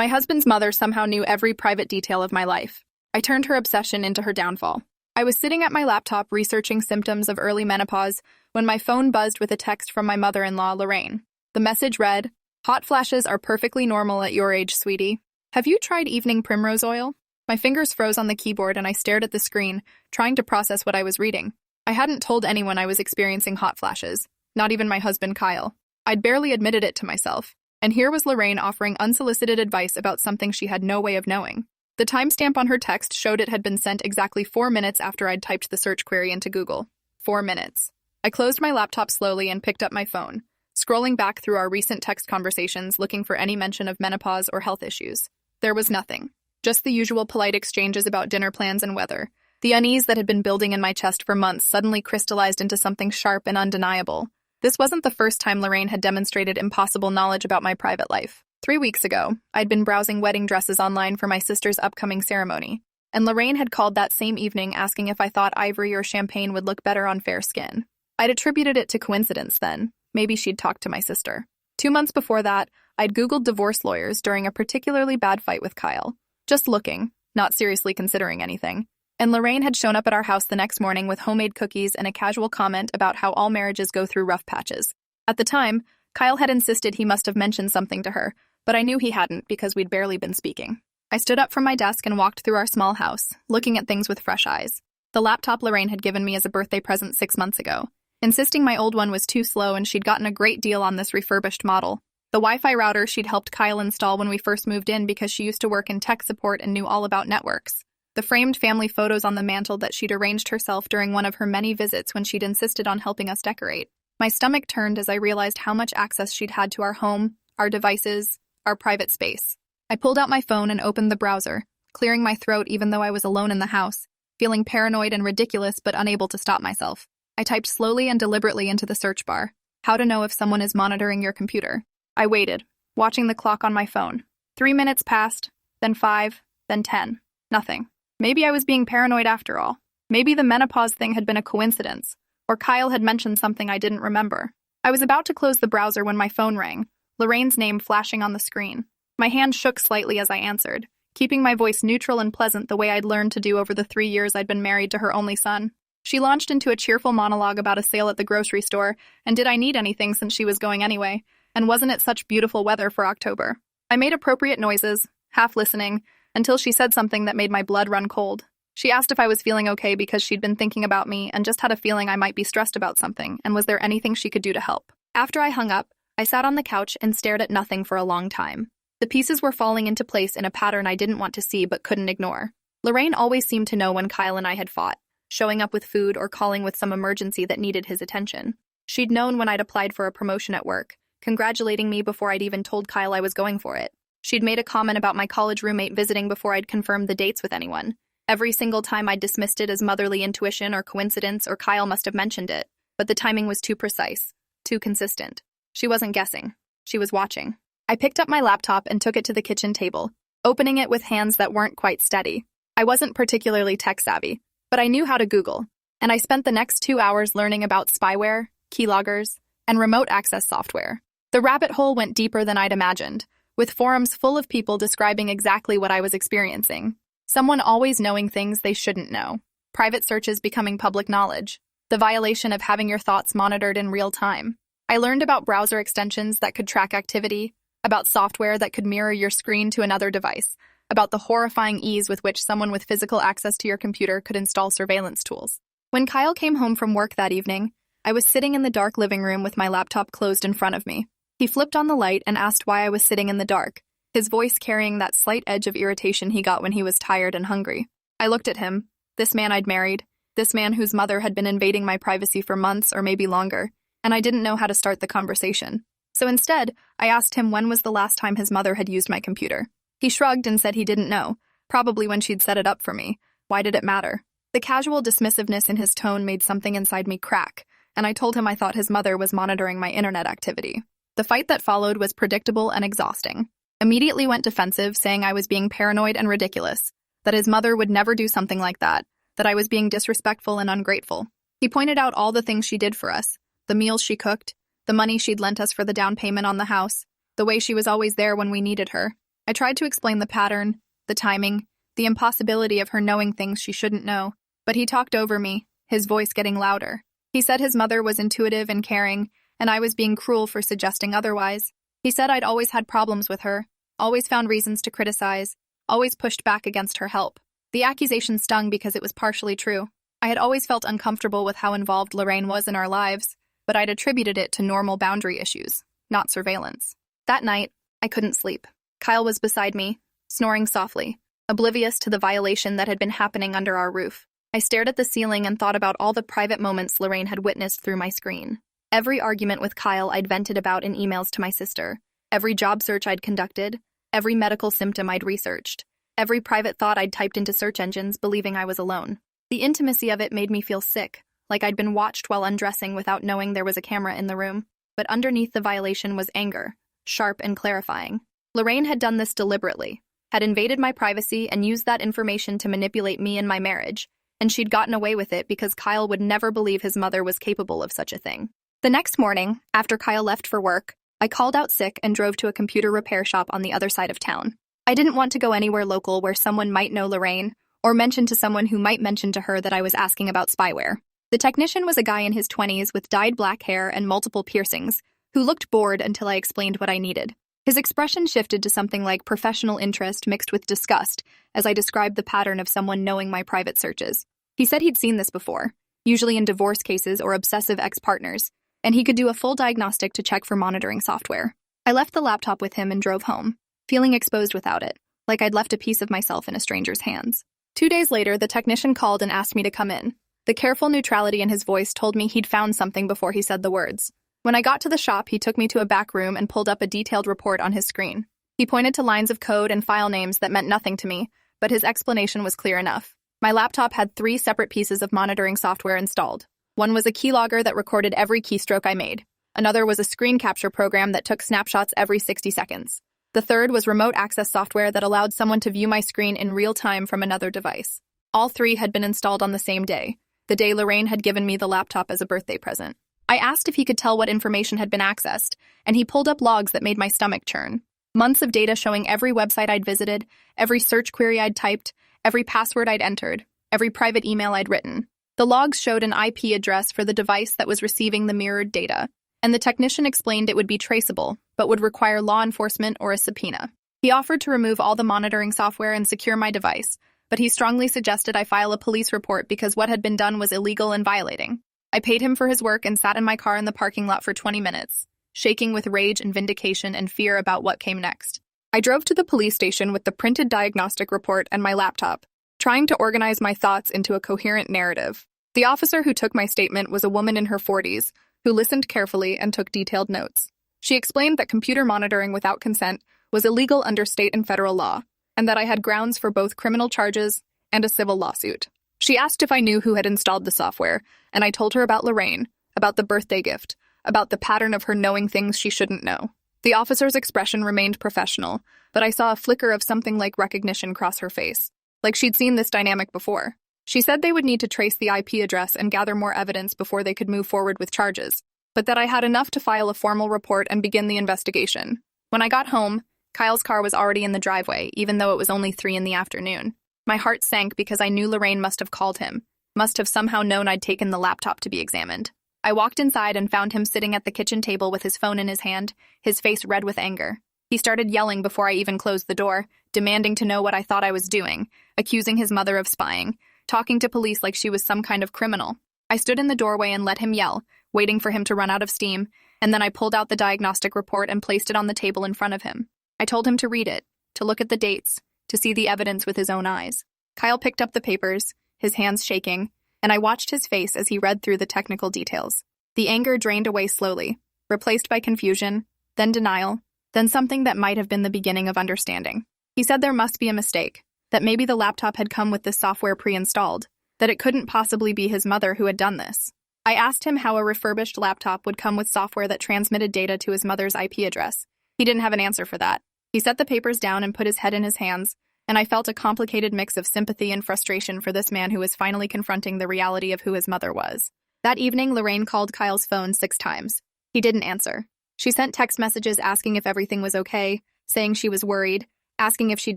My husband's mother somehow knew every private detail of my life. I turned her obsession into her downfall. I was sitting at my laptop researching symptoms of early menopause when my phone buzzed with a text from my mother-in-law, Lorraine. The message read, "Hot flashes are perfectly normal at your age, sweetie. Have you tried evening primrose oil?" My fingers froze on the keyboard and I stared at the screen, trying to process what I was reading. I hadn't told anyone I was experiencing hot flashes, not even my husband, Kyle. I'd barely admitted it to myself. And here was Lorraine offering unsolicited advice about something she had no way of knowing. The timestamp on her text showed it had been sent exactly 4 minutes after I'd typed the search query into Google. 4 minutes. I closed my laptop slowly and picked up my phone, scrolling back through our recent text conversations looking for any mention of menopause or health issues. There was nothing. Just the usual polite exchanges about dinner plans and weather. The unease that had been building in my chest for months suddenly crystallized into something sharp and undeniable. This wasn't the first time Lorraine had demonstrated impossible knowledge about my private life. 3 weeks ago, I'd been browsing wedding dresses online for my sister's upcoming ceremony, and Lorraine had called that same evening asking if I thought ivory or champagne would look better on fair skin. I'd attributed it to coincidence then. Maybe she'd talked to my sister. 2 months before that, I'd Googled divorce lawyers during a particularly bad fight with Kyle. Just looking, not seriously considering anything. And Lorraine had shown up at our house the next morning with homemade cookies and a casual comment about how all marriages go through rough patches. At the time, Kyle had insisted he must have mentioned something to her, but I knew he hadn't because we'd barely been speaking. I stood up from my desk and walked through our small house, looking at things with fresh eyes. The laptop Lorraine had given me as a birthday present 6 months ago, insisting my old one was too slow and she'd gotten a great deal on this refurbished model. The Wi-Fi router she'd helped Kyle install when we first moved in because she used to work in tech support and knew all about networks. The framed family photos on the mantel that she'd arranged herself during one of her many visits when she'd insisted on helping us decorate. My stomach turned as I realized how much access she'd had to our home, our devices, our private space. I pulled out my phone and opened the browser, clearing my throat even though I was alone in the house, feeling paranoid and ridiculous but unable to stop myself. I typed slowly and deliberately into the search bar, "How to know if someone is monitoring your computer." I waited, watching the clock on my phone. 3 minutes passed, then 5, then 10. Nothing. Maybe I was being paranoid after all. Maybe the menopause thing had been a coincidence, or Kyle had mentioned something I didn't remember. I was about to close the browser when my phone rang, Lorraine's name flashing on the screen. My hand shook slightly as I answered, keeping my voice neutral and pleasant the way I'd learned to do over the 3 years I'd been married to her only son. She launched into a cheerful monologue about a sale at the grocery store, and did I need anything since she was going anyway, and wasn't it such beautiful weather for October? I made appropriate noises, half listening, until she said something that made my blood run cold. She asked if I was feeling okay because she'd been thinking about me and just had a feeling I might be stressed about something, and was there anything she could do to help? After I hung up, I sat on the couch and stared at nothing for a long time. The pieces were falling into place in a pattern I didn't want to see but couldn't ignore. Lorraine always seemed to know when Kyle and I had fought, showing up with food or calling with some emergency that needed his attention. She'd known when I'd applied for a promotion at work, congratulating me before I'd even told Kyle I was going for it. She'd made a comment about my college roommate visiting before I'd confirmed the dates with anyone. Every single time I'd dismissed it as motherly intuition or coincidence or Kyle must have mentioned it, but the timing was too precise, too consistent. She wasn't guessing. She was watching. I picked up my laptop and took it to the kitchen table, opening it with hands that weren't quite steady. I wasn't particularly tech-savvy, but I knew how to Google, and I spent the next 2 hours learning about spyware, keyloggers, and remote access software. The rabbit hole went deeper than I'd imagined, with forums full of people describing exactly what I was experiencing. Someone always knowing things they shouldn't know. Private searches becoming public knowledge. The violation of having your thoughts monitored in real time. I learned about browser extensions that could track activity, about software that could mirror your screen to another device, about the horrifying ease with which someone with physical access to your computer could install surveillance tools. When Kyle came home from work that evening, I was sitting in the dark living room with my laptop closed in front of me. He flipped on the light and asked why I was sitting in the dark, his voice carrying that slight edge of irritation he got when he was tired and hungry. I looked at him, this man I'd married, this man whose mother had been invading my privacy for months or maybe longer, and I didn't know how to start the conversation. So instead, I asked him when was the last time his mother had used my computer. He shrugged and said he didn't know, probably when she'd set it up for me. Why did it matter? The casual dismissiveness in his tone made something inside me crack, and I told him I thought his mother was monitoring my internet activity. The fight that followed was predictable and exhausting. Immediately went defensive, saying I was being paranoid and ridiculous, that his mother would never do something like that I was being disrespectful and ungrateful. He pointed out all the things she did for us, the meals she cooked, the money she'd lent us for the down payment on the house, the way she was always there when we needed her. I tried to explain the pattern, the timing, the impossibility of her knowing things she shouldn't know, but he talked over me, his voice getting louder. He said his mother was intuitive and caring, and I was being cruel for suggesting otherwise. He said I'd always had problems with her, always found reasons to criticize, always pushed back against her help. The accusation stung because it was partially true. I had always felt uncomfortable with how involved Lorraine was in our lives, but I'd attributed it to normal boundary issues, not surveillance. That night, I couldn't sleep. Kyle was beside me, snoring softly, oblivious to the violation that had been happening under our roof. I stared at the ceiling and thought about all the private moments Lorraine had witnessed through my screen. Every argument with Kyle I'd vented about in emails to my sister, every job search I'd conducted, every medical symptom I'd researched, every private thought I'd typed into search engines believing I was alone. The intimacy of it made me feel sick, like I'd been watched while undressing without knowing there was a camera in the room. But underneath the violation was anger, sharp and clarifying. Lorraine had done this deliberately, had invaded my privacy and used that information to manipulate me and my marriage, and she'd gotten away with it because Kyle would never believe his mother was capable of such a thing. The next morning, after Kyle left for work, I called out sick and drove to a computer repair shop on the other side of town. I didn't want to go anywhere local where someone might know Lorraine, or mention to someone who might mention to her that I was asking about spyware. The technician was a guy in his 20s with dyed black hair and multiple piercings, who looked bored until I explained what I needed. His expression shifted to something like professional interest mixed with disgust as I described the pattern of someone knowing my private searches. He said he'd seen this before, usually in divorce cases or obsessive ex-partners, and he could do a full diagnostic to check for monitoring software. I left the laptop with him and drove home, feeling exposed without it, like I'd left a piece of myself in a stranger's hands. 2 days later, the technician called and asked me to come in. The careful neutrality in his voice told me he'd found something before he said the words. When I got to the shop, he took me to a back room and pulled up a detailed report on his screen. He pointed to lines of code and file names that meant nothing to me, but his explanation was clear enough. My laptop had 3 separate pieces of monitoring software installed. One was a keylogger that recorded every keystroke I made. Another was a screen capture program that took snapshots every 60 seconds. The third was remote access software that allowed someone to view my screen in real time from another device. All 3 had been installed on the same day, the day Lorraine had given me the laptop as a birthday present. I asked if he could tell what information had been accessed, and he pulled up logs that made my stomach churn. Months of data showing every website I'd visited, every search query I'd typed, every password I'd entered, every private email I'd written. The logs showed an IP address for the device that was receiving the mirrored data, and the technician explained it would be traceable, but would require law enforcement or a subpoena. He offered to remove all the monitoring software and secure my device, but he strongly suggested I file a police report because what had been done was illegal and violating. I paid him for his work and sat in my car in the parking lot for 20 minutes, shaking with rage and vindication and fear about what came next. I drove to the police station with the printed diagnostic report and my laptop, trying to organize my thoughts into a coherent narrative. The officer who took my statement was a woman in her 40s, who listened carefully and took detailed notes. She explained that computer monitoring without consent was illegal under state and federal law, and that I had grounds for both criminal charges and a civil lawsuit. She asked if I knew who had installed the software, and I told her about Lorraine, about the birthday gift, about the pattern of her knowing things she shouldn't know. The officer's expression remained professional, but I saw a flicker of something like recognition cross her face, like she'd seen this dynamic before. She said they would need to trace the IP address and gather more evidence before they could move forward with charges, but that I had enough to file a formal report and begin the investigation. When I got home, Kyle's car was already in the driveway, even though it was only 3 in the afternoon. My heart sank because I knew Lorraine must have called him, must have somehow known I'd taken the laptop to be examined. I walked inside and found him sitting at the kitchen table with his phone in his hand, his face red with anger. He started yelling before I even closed the door, demanding to know what I thought I was doing, accusing his mother of spying, talking to police like she was some kind of criminal. I stood in the doorway and let him yell, waiting for him to run out of steam, and then I pulled out the diagnostic report and placed it on the table in front of him. I told him to read it, to look at the dates, to see the evidence with his own eyes. Kyle picked up the papers, his hands shaking, and I watched his face as he read through the technical details. The anger drained away slowly, replaced by confusion, then denial, then something that might have been the beginning of understanding. He said there must be a mistake, that maybe the laptop had come with this software pre-installed, that it couldn't possibly be his mother who had done this. I asked him how a refurbished laptop would come with software that transmitted data to his mother's IP address. He didn't have an answer for that. He set the papers down and put his head in his hands, and I felt a complicated mix of sympathy and frustration for this man who was finally confronting the reality of who his mother was. That evening, Lorraine called Kyle's phone 6 times. He didn't answer. She sent text messages asking if everything was okay, saying she was worried, asking if she'd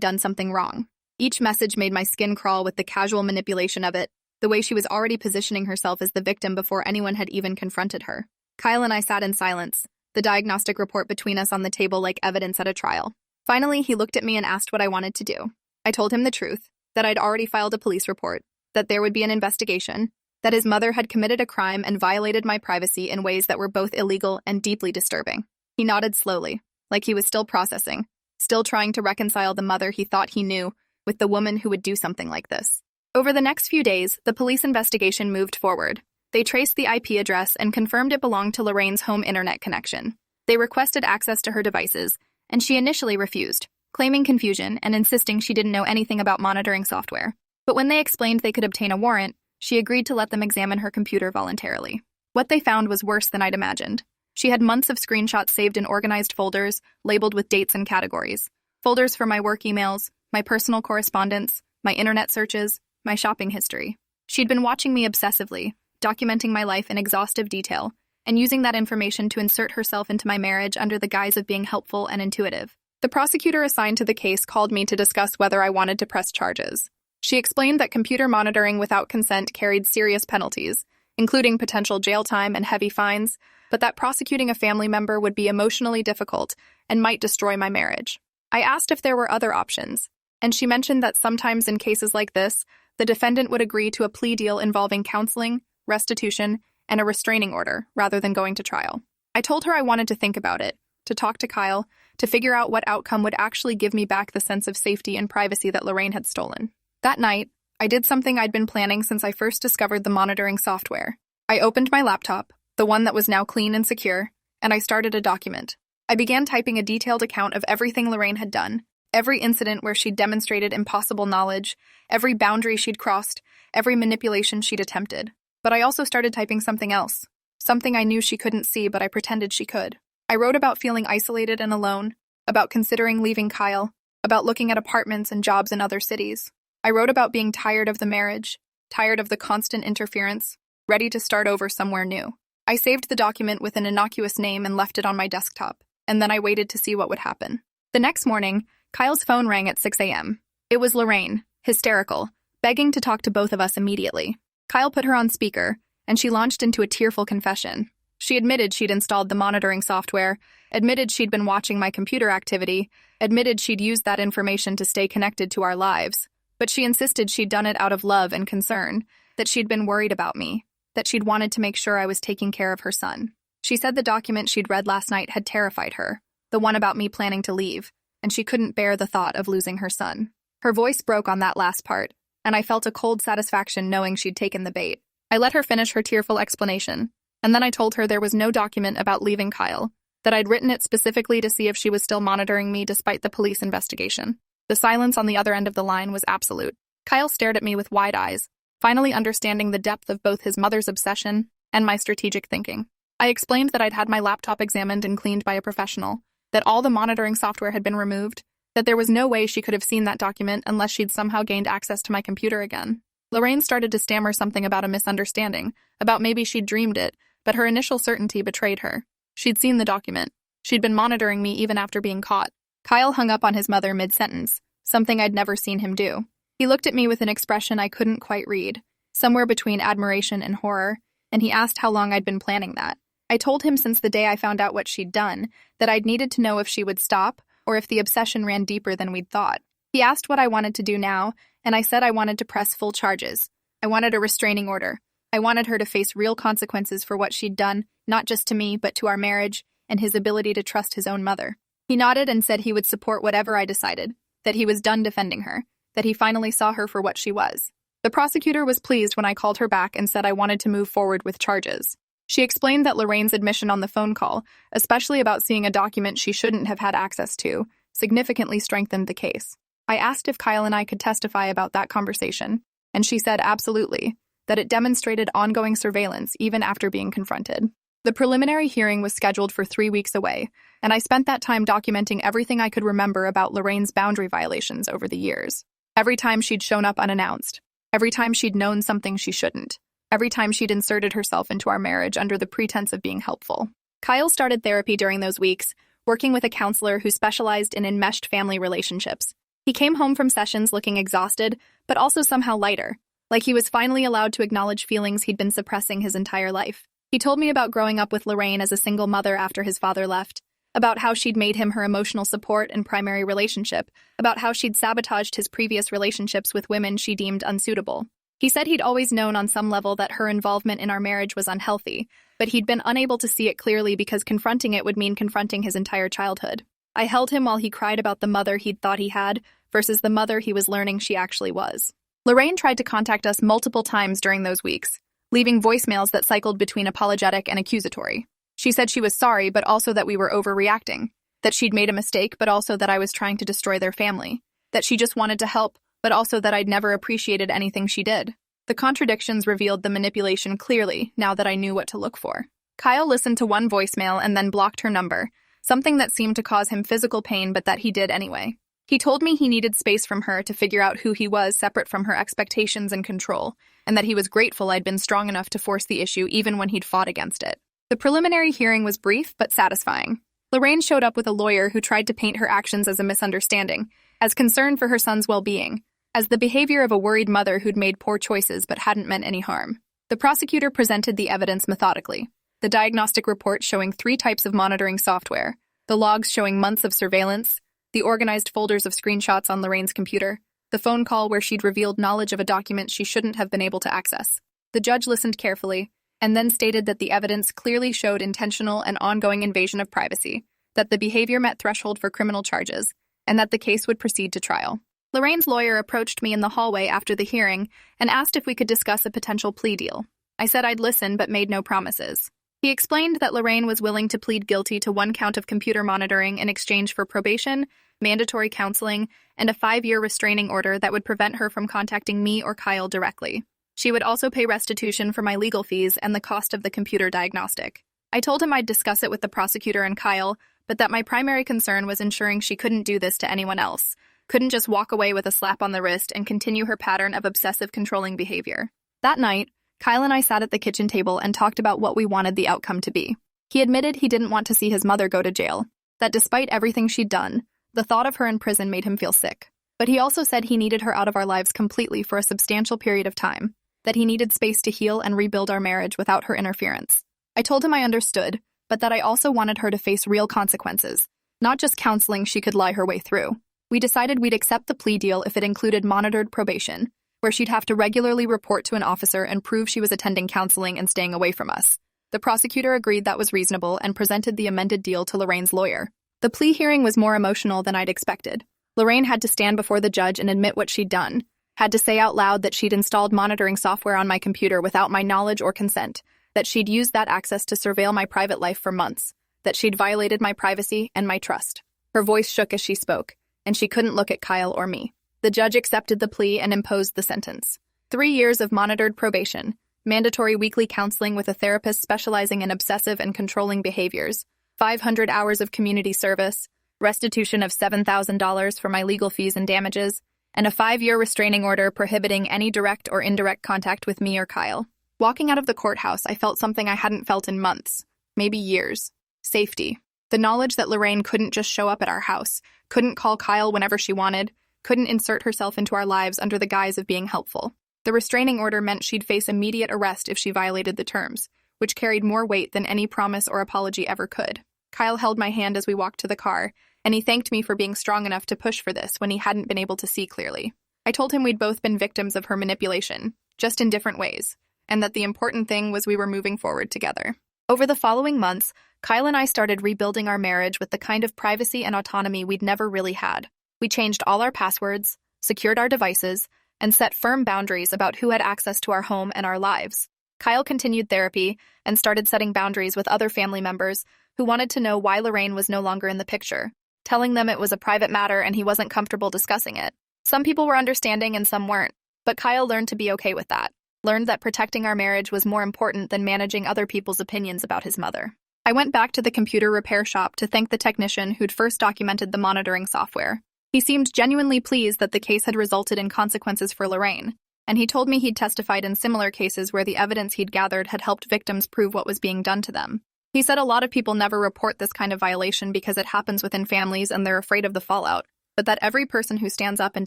done something wrong. Each message made my skin crawl with the casual manipulation of it, the way she was already positioning herself as the victim before anyone had even confronted her. Kyle and I sat in silence, the diagnostic report between us on the table like evidence at a trial. Finally, he looked at me and asked what I wanted to do. I told him the truth, that I'd already filed a police report, that there would be an investigation, that his mother had committed a crime and violated my privacy in ways that were both illegal and deeply disturbing. He nodded slowly, like he was still processing, still trying to reconcile the mother he thought he knew with the woman who would do something like this. Over the next few days, the police investigation moved forward. They traced the IP address and confirmed it belonged to Lorraine's home internet connection. They requested access to her devices, and she initially refused, claiming confusion and insisting she didn't know anything about monitoring software. But when they explained they could obtain a warrant, she agreed to let them examine her computer voluntarily. What they found was worse than I'd imagined. She had months of screenshots saved in organized folders, labeled with dates and categories. Folders for my work emails, my personal correspondence, my internet searches, my shopping history. She'd been watching me obsessively, documenting my life in exhaustive detail, and using that information to insert herself into my marriage under the guise of being helpful and intuitive. The prosecutor assigned to the case called me to discuss whether I wanted to press charges. She explained that computer monitoring without consent carried serious penalties, including potential jail time and heavy fines, but that prosecuting a family member would be emotionally difficult and might destroy my marriage. I asked if there were other options, and she mentioned that sometimes in cases like this, the defendant would agree to a plea deal involving counseling, restitution, and a restraining order rather than going to trial. I told her I wanted to think about it, to talk to Kyle, to figure out what outcome would actually give me back the sense of safety and privacy that Lorraine had stolen. That night, I did something I'd been planning since I first discovered the monitoring software. I opened my laptop, the one that was now clean and secure, and I started a document. I began typing a detailed account of everything Lorraine had done, every incident where she'd demonstrated impossible knowledge, every boundary she'd crossed, every manipulation she'd attempted. But I also started typing something else, something I knew she couldn't see but I pretended she could. I wrote about feeling isolated and alone, about considering leaving Kyle, about looking at apartments and jobs in other cities. I wrote about being tired of the marriage, tired of the constant interference, ready to start over somewhere new. I saved the document with an innocuous name and left it on my desktop, and then I waited to see what would happen. The next morning, Kyle's phone rang at 6 a.m. It was Lorraine, hysterical, begging to talk to both of us immediately. Kyle put her on speaker, and she launched into a tearful confession. She admitted she'd installed the monitoring software, admitted she'd been watching my computer activity, admitted she'd used that information to stay connected to our lives. But she insisted she'd done it out of love and concern, that she'd been worried about me, that she'd wanted to make sure I was taking care of her son. She said the document she'd read last night had terrified her, the one about me planning to leave, and she couldn't bear the thought of losing her son. Her voice broke on that last part, and I felt a cold satisfaction knowing she'd taken the bait. I let her finish her tearful explanation, and then I told her there was no document about leaving Kyle, that I'd written it specifically to see if she was still monitoring me despite the police investigation. The silence on the other end of the line was absolute. Kyle stared at me with wide eyes, finally understanding the depth of both his mother's obsession and my strategic thinking. I explained that I'd had my laptop examined and cleaned by a professional, that all the monitoring software had been removed, that there was no way she could have seen that document unless she'd somehow gained access to my computer again. Lorraine started to stammer something about a misunderstanding, about maybe she'd dreamed it, but her initial certainty betrayed her. She'd seen the document. She'd been monitoring me even after being caught. Kyle hung up on his mother mid-sentence, something I'd never seen him do. He looked at me with an expression I couldn't quite read, somewhere between admiration and horror, and he asked how long I'd been planning that. I told him since the day I found out what she'd done, that I'd needed to know if she would stop, or if the obsession ran deeper than we'd thought. He asked what I wanted to do now, and I said I wanted to press full charges. I wanted a restraining order. I wanted her to face real consequences for what she'd done, not just to me, but to our marriage, and his ability to trust his own mother. He nodded and said he would support whatever I decided, that he was done defending her, that he finally saw her for what she was. The prosecutor was pleased when I called her back and said I wanted to move forward with charges. She explained that Lorraine's admission on the phone call, especially about seeing a document she shouldn't have had access to, significantly strengthened the case. I asked if Kyle and I could testify about that conversation, and she said absolutely, that it demonstrated ongoing surveillance even after being confronted. The preliminary hearing was scheduled for 3 weeks away, and I spent that time documenting everything I could remember about Lorraine's boundary violations over the years. Every time she'd shown up unannounced, every time she'd known something she shouldn't, every time she'd inserted herself into our marriage under the pretense of being helpful. Kyle started therapy during those weeks, working with a counselor who specialized in enmeshed family relationships. He came home from sessions looking exhausted, but also somehow lighter, like he was finally allowed to acknowledge feelings he'd been suppressing his entire life. He told me about growing up with Lorraine as a single mother after his father left, about how she'd made him her emotional support and primary relationship, about how she'd sabotaged his previous relationships with women she deemed unsuitable. He said he'd always known on some level that her involvement in our marriage was unhealthy, but he'd been unable to see it clearly because confronting it would mean confronting his entire childhood. I held him while he cried about the mother he'd thought he had versus the mother he was learning she actually was. Lorraine tried to contact us multiple times during those weeks, leaving voicemails that cycled between apologetic and accusatory. She said she was sorry, but also that we were overreacting, that she'd made a mistake, but also that I was trying to destroy their family, that she just wanted to help, but also that I'd never appreciated anything she did. The contradictions revealed the manipulation clearly now that I knew what to look for. Kyle listened to one voicemail and then blocked her number, something that seemed to cause him physical pain but that he did anyway. He told me he needed space from her to figure out who he was separate from her expectations and control, and that he was grateful I'd been strong enough to force the issue even when he'd fought against it. The preliminary hearing was brief but satisfying. Lorraine showed up with a lawyer who tried to paint her actions as a misunderstanding, as concern for her son's well-being, as the behavior of a worried mother who'd made poor choices but hadn't meant any harm. The prosecutor presented the evidence methodically. The diagnostic report showing 3 types of monitoring software, the logs showing months of surveillance, the organized folders of screenshots on Lorraine's computer, the phone call where she'd revealed knowledge of a document she shouldn't have been able to access. The judge listened carefully, and then stated that the evidence clearly showed intentional and ongoing invasion of privacy, that the behavior met threshold for criminal charges, and that the case would proceed to trial. Lorraine's lawyer approached me in the hallway after the hearing and asked if we could discuss a potential plea deal. I said I'd listen but made no promises. He explained that Lorraine was willing to plead guilty to 1 count of computer monitoring in exchange for probation, mandatory counseling, and a 5-year restraining order that would prevent her from contacting me or Kyle directly. She would also pay restitution for my legal fees and the cost of the computer diagnostic. I told him I'd discuss it with the prosecutor and Kyle, but that my primary concern was ensuring she couldn't do this to anyone else, couldn't just walk away with a slap on the wrist and continue her pattern of obsessive controlling behavior. That night, Kyle and I sat at the kitchen table and talked about what we wanted the outcome to be. He admitted he didn't want to see his mother go to jail, that despite everything she'd done, the thought of her in prison made him feel sick. But he also said he needed her out of our lives completely for a substantial period of time, that he needed space to heal and rebuild our marriage without her interference. I told him I understood, but that I also wanted her to face real consequences, not just counseling she could lie her way through. We decided we'd accept the plea deal if it included monitored probation, where she'd have to regularly report to an officer and prove she was attending counseling and staying away from us. The prosecutor agreed that was reasonable and presented the amended deal to Lorraine's lawyer. The plea hearing was more emotional than I'd expected. Lorraine had to stand before the judge and admit what she'd done, had to say out loud that she'd installed monitoring software on my computer without my knowledge or consent, that she'd used that access to surveil my private life for months, that she'd violated my privacy and my trust. Her voice shook as she spoke, and she couldn't look at Kyle or me. The judge accepted the plea and imposed the sentence. 3 years of monitored probation, mandatory weekly counseling with a therapist specializing in obsessive and controlling behaviors, 500 hours of community service, restitution of $7,000 for my legal fees and damages, and a 5-year restraining order prohibiting any direct or indirect contact with me or Kyle. Walking out of the courthouse, I felt something I hadn't felt in months, maybe years. Safety. The knowledge that Lorraine couldn't just show up at our house, couldn't call Kyle whenever she wanted, couldn't insert herself into our lives under the guise of being helpful. The restraining order meant she'd face immediate arrest if she violated the terms, which carried more weight than any promise or apology ever could. Kyle held my hand as we walked to the car, and he thanked me for being strong enough to push for this when he hadn't been able to see clearly. I told him we'd both been victims of her manipulation, just in different ways, and that the important thing was we were moving forward together. Over the following months, Kyle and I started rebuilding our marriage with the kind of privacy and autonomy we'd never really had. We changed all our passwords, secured our devices, and set firm boundaries about who had access to our home and our lives. Kyle continued therapy and started setting boundaries with other family members who wanted to know why Lorraine was no longer in the picture, telling them it was a private matter and he wasn't comfortable discussing it. Some people were understanding and some weren't, but Kyle learned to be okay with that, learned that protecting our marriage was more important than managing other people's opinions about his mother. I went back to the computer repair shop to thank the technician who'd first documented the monitoring software. He seemed genuinely pleased that the case had resulted in consequences for Lorraine, and he told me he'd testified in similar cases where the evidence he'd gathered had helped victims prove what was being done to them. He said a lot of people never report this kind of violation because it happens within families and they're afraid of the fallout, but that every person who stands up and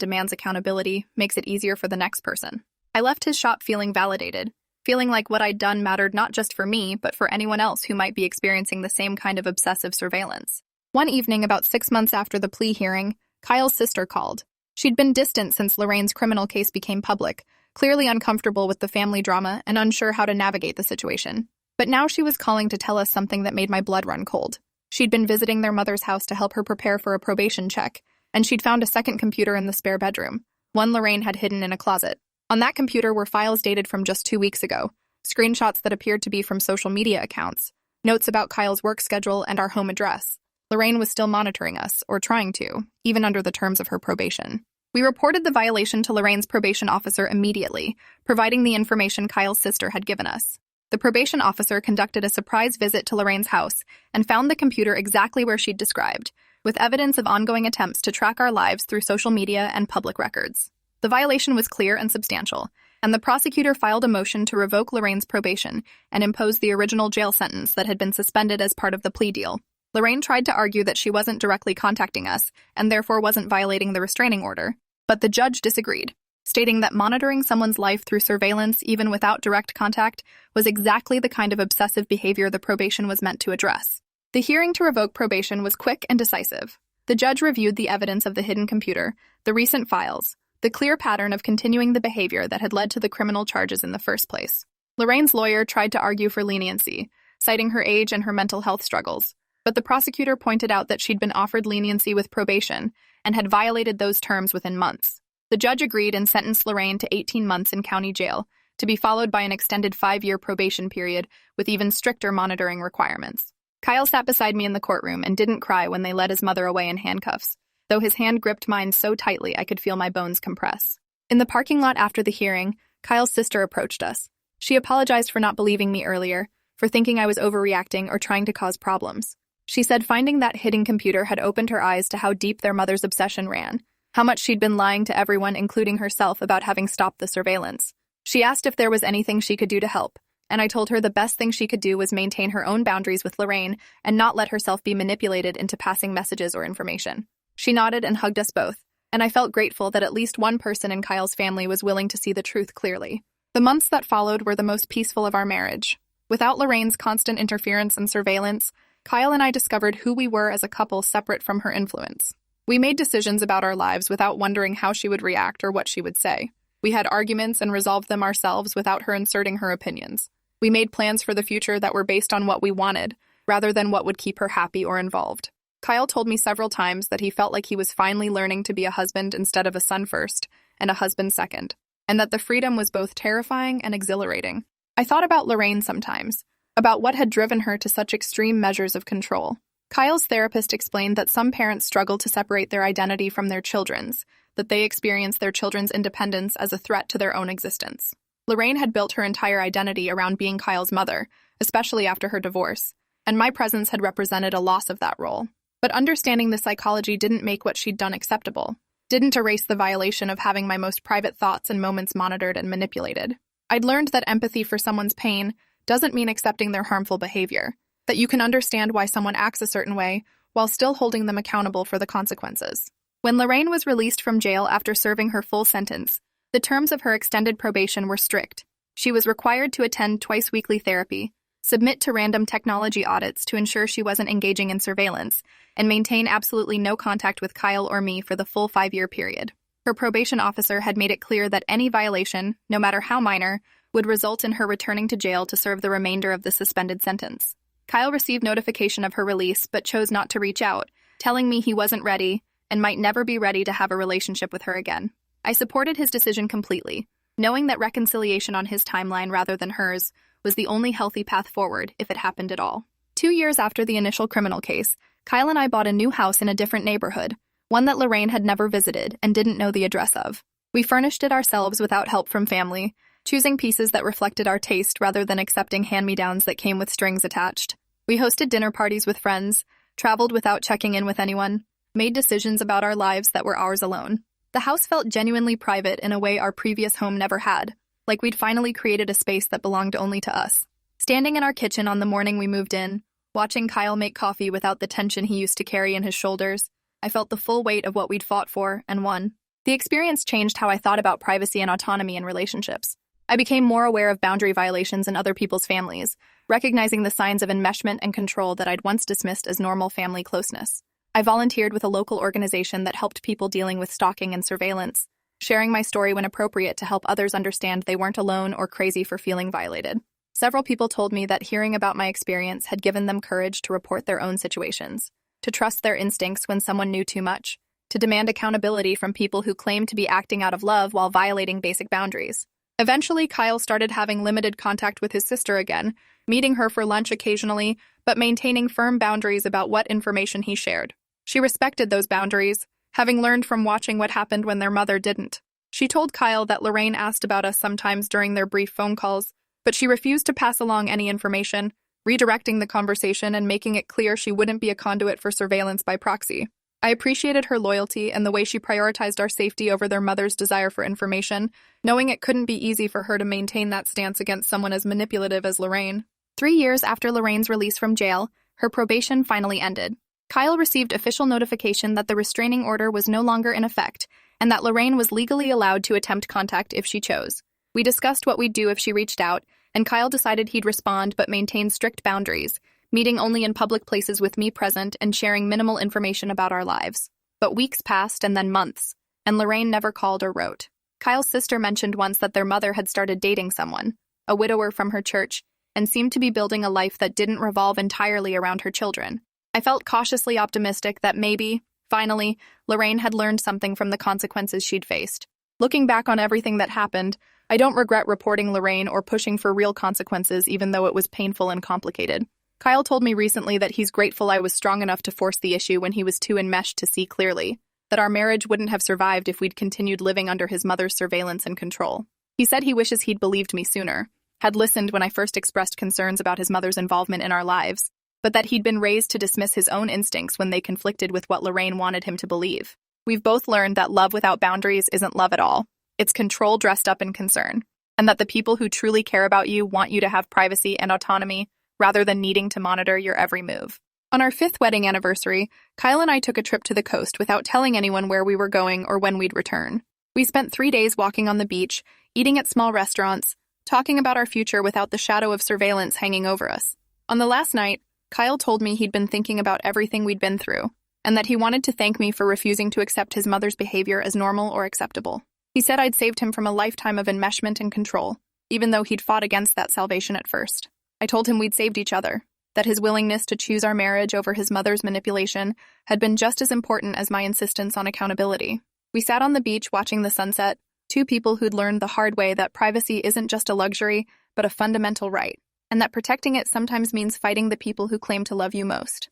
demands accountability makes it easier for the next person. I left his shop feeling validated, feeling like what I'd done mattered not just for me, but for anyone else who might be experiencing the same kind of obsessive surveillance. One evening, about 6 months after the plea hearing, Kyle's sister called. She'd been distant since Lorraine's criminal case became public, clearly uncomfortable with the family drama and unsure how to navigate the situation. But now she was calling to tell us something that made my blood run cold. She'd been visiting their mother's house to help her prepare for a probation check, and she'd found a second computer in the spare bedroom, one Lorraine had hidden in a closet. On that computer were files dated from just 2 weeks ago, screenshots that appeared to be from social media accounts, notes about Kyle's work schedule and our home address. Lorraine was still monitoring us, or trying to, even under the terms of her probation. We reported the violation to Lorraine's probation officer immediately, providing the information Kyle's sister had given us. The probation officer conducted a surprise visit to Lorraine's house and found the computer exactly where she'd described, with evidence of ongoing attempts to track our lives through social media and public records. The violation was clear and substantial, and the prosecutor filed a motion to revoke Lorraine's probation and impose the original jail sentence that had been suspended as part of the plea deal. Lorraine tried to argue that she wasn't directly contacting us and therefore wasn't violating the restraining order, but the judge disagreed, stating that monitoring someone's life through surveillance, even without direct contact, was exactly the kind of obsessive behavior the probation was meant to address. The hearing to revoke probation was quick and decisive. The judge reviewed the evidence of the hidden computer, the recent files, the clear pattern of continuing the behavior that had led to the criminal charges in the first place. Lorraine's lawyer tried to argue for leniency, citing her age and her mental health struggles, but the prosecutor pointed out that she'd been offered leniency with probation and had violated those terms within months. The judge agreed and sentenced Lorraine to 18 months in county jail, to be followed by an extended 5-year probation period with even stricter monitoring requirements. Kyle sat beside me in the courtroom and didn't cry when they led his mother away in handcuffs, though his hand gripped mine so tightly I could feel my bones compress. In the parking lot after the hearing, Kyle's sister approached us. She apologized for not believing me earlier, for thinking I was overreacting or trying to cause problems. She said finding that hidden computer had opened her eyes to how deep their mother's obsession ran, how much she'd been lying to everyone, including herself, about having stopped the surveillance. She asked if there was anything she could do to help, and I told her the best thing she could do was maintain her own boundaries with Lorraine and not let herself be manipulated into passing messages or information. She nodded and hugged us both, and I felt grateful that at least one person in Kyle's family was willing to see the truth clearly. The months that followed were the most peaceful of our marriage. Without Lorraine's constant interference and surveillance, Kyle and I discovered who we were as a couple separate from her influence. We made decisions about our lives without wondering how she would react or what she would say. We had arguments and resolved them ourselves without her inserting her opinions. We made plans for the future that were based on what we wanted, rather than what would keep her happy or involved. Kyle told me several times that he felt like he was finally learning to be a husband instead of a son first, and a husband second, and that the freedom was both terrifying and exhilarating. I thought about Lorraine sometimes, about what had driven her to such extreme measures of control. Kyle's therapist explained that some parents struggle to separate their identity from their children's, that they experience their children's independence as a threat to their own existence. Lorraine had built her entire identity around being Kyle's mother, especially after her divorce, and my presence had represented a loss of that role. But understanding the psychology didn't make what she'd done acceptable, didn't erase the violation of having my most private thoughts and moments monitored and manipulated. I'd learned that empathy for someone's pain doesn't mean accepting their harmful behavior, that you can understand why someone acts a certain way while still holding them accountable for the consequences. When Lorraine was released from jail after serving her full sentence, the terms of her extended probation were strict. She was required to attend twice-weekly therapy, submit to random technology audits to ensure she wasn't engaging in surveillance, and maintain absolutely no contact with Kyle or me for the full 5-year period. Her probation officer had made it clear that any violation, no matter how minor, would result in her returning to jail to serve the remainder of the suspended sentence. Kyle received notification of her release but chose not to reach out, telling me he wasn't ready and might never be ready to have a relationship with her again. I supported his decision completely, knowing that reconciliation on his timeline rather than hers was the only healthy path forward if it happened at all. 2 years after the initial criminal case, Kyle and I bought a new house in a different neighborhood, one that Lorraine had never visited and didn't know the address of. We furnished it ourselves without help from family, choosing pieces that reflected our taste rather than accepting hand-me-downs that came with strings attached. We hosted dinner parties with friends, traveled without checking in with anyone, made decisions about our lives that were ours alone. The house felt genuinely private in a way our previous home never had, like we'd finally created a space that belonged only to us. Standing in our kitchen on the morning we moved in, Watching Kyle make coffee without the tension he used to carry in his shoulders, I felt the full weight of what we'd fought for and won. The experience changed how I thought about privacy and autonomy in relationships. I became more aware of boundary violations in other people's families, recognizing the signs of enmeshment and control that I'd once dismissed as normal family closeness. I volunteered with a local organization that helped people dealing with stalking and surveillance, sharing my story when appropriate to help others understand they weren't alone or crazy for feeling violated. Several people told me that hearing about my experience had given them courage to report their own situations, to trust their instincts when someone knew too much, to demand accountability from people who claimed to be acting out of love while violating basic boundaries. Eventually, Kyle started having limited contact with his sister again, meeting her for lunch occasionally, but maintaining firm boundaries about what information he shared. She respected those boundaries, having learned from watching what happened when their mother didn't. She told Kyle that Lorraine asked about us sometimes during their brief phone calls, but she refused to pass along any information, redirecting the conversation and making it clear she wouldn't be a conduit for surveillance by proxy. I appreciated her loyalty and the way she prioritized our safety over their mother's desire for information, knowing it couldn't be easy for her to maintain that stance against someone as manipulative as Lorraine. 3 years after Lorraine's release from jail, her probation finally ended. Kyle received official notification that the restraining order was no longer in effect, and that Lorraine was legally allowed to attempt contact if she chose. We discussed what we'd do if she reached out, and Kyle decided he'd respond but maintain strict boundaries, meeting only in public places with me present and sharing minimal information about our lives. But weeks passed and then months, and Lorraine never called or wrote. Kyle's sister mentioned once that their mother had started dating someone, a widower from her church, and seemed to be building a life that didn't revolve entirely around her children. I felt cautiously optimistic that maybe, finally, Lorraine had learned something from the consequences she'd faced. Looking back on everything that happened, I don't regret reporting Lorraine or pushing for real consequences even though it was painful and complicated. Kyle told me recently that he's grateful I was strong enough to force the issue when he was too enmeshed to see clearly, that our marriage wouldn't have survived if we'd continued living under his mother's surveillance and control. He said he wishes he'd believed me sooner, had listened when I first expressed concerns about his mother's involvement in our lives, but that he'd been raised to dismiss his own instincts when they conflicted with what Lorraine wanted him to believe. We've both learned that love without boundaries isn't love at all. It's control dressed up in concern, and that the people who truly care about you want you to have privacy and autonomy rather than needing to monitor your every move. On our 5th wedding anniversary, Kyle and I took a trip to the coast without telling anyone where we were going or when we'd return. We spent 3 days walking on the beach, eating at small restaurants, talking about our future without the shadow of surveillance hanging over us. On the last night, Kyle told me he'd been thinking about everything we'd been through, and that he wanted to thank me for refusing to accept his mother's behavior as normal or acceptable. He said I'd saved him from a lifetime of enmeshment and control, even though he'd fought against that salvation at first. I told him we'd saved each other, that his willingness to choose our marriage over his mother's manipulation had been just as important as my insistence on accountability. We sat on the beach watching the sunset, 2 people who'd learned the hard way that privacy isn't just a luxury, but a fundamental right, and that protecting it sometimes means fighting the people who claim to love you most.